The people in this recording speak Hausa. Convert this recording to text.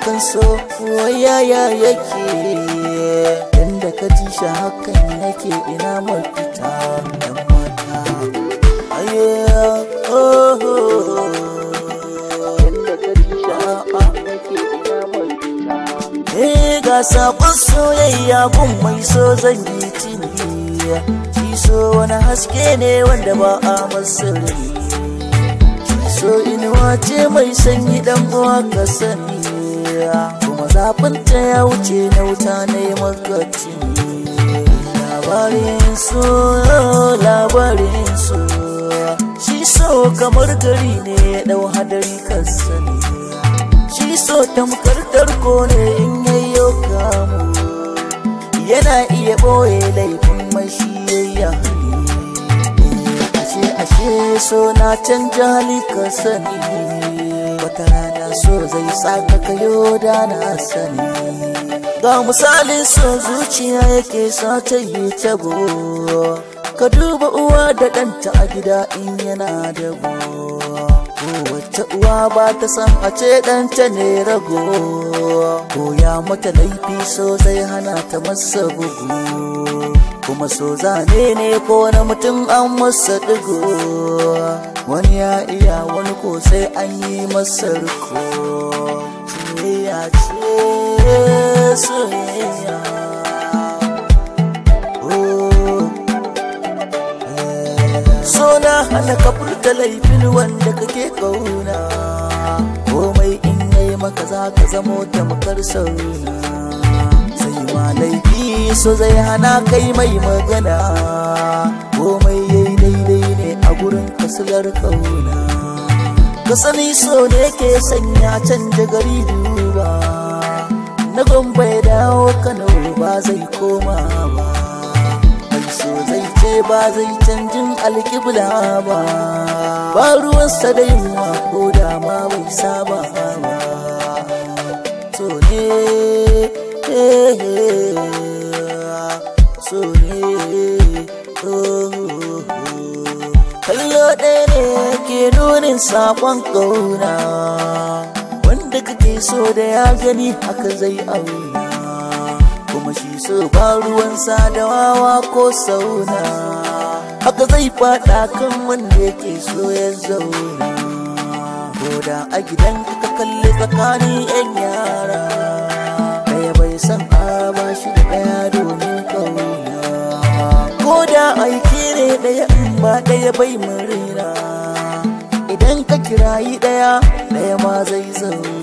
akan so wayaya yake yanda ka ji shi hakan yake ina mafita dan mata aye yanda ka ji shi hakan yake ina mafita ga sakon soyayya gun mai so zan yi tini shi so wani haske ne wanda ba a masari so inuwa ce mai sanyi dan uwa ka sani kuma zafinta ya wuce na wuta na yi magaci labarin so shi so kamar gari ne ya dau hadari ka sani shi so tamkar tarko ne in yayyo kamu yana iya boye laifin mai shi yayya ashe so na canja hali ka sani wata rana so zai saka kayo da na sani ga misalin so zuciya yake sa ta yi tabo ka duba uwa da ɗanta a gida in yana da wacce uwa ba ta san a ce ɗanta ne rago ko ya mata laifi so zai hana ta masa bugu kuma so zane ne ko na mutum an masa digo wani ya iya wani ko sai an yi masa riko soyayya ce soyayya so na hana ka furta laifin wanda kake kauna komai in yayi maka za ka zamo tamkar sauna ma laifi so zai hana kai mai magana komai yayi daidai ne a gurin kasilar kauna ka sani so ne ke sanya canja gari duba na gombe dawo Kano ba zai koma ba mai so zai ce ba zai canjin alƙibla ba ruwansa da yunwa ko da ma bai saba ba so ne so ne kallo ɗaya ne ke nunin saƙon ƙauna wanda kake so da ya gani haka zai auna kuma shi so ba ruwansa da wawa ko sauna haka zai faɗa kan wanda yake so ya zauna ko da a gidan ka kalli tsakanin 'yan yara bai san a ba shi da ɗaya domin kauna ko da aiki ne ɗaya in ba ɗaya bai murina idan ka kirayi ɗaya ma zai zauna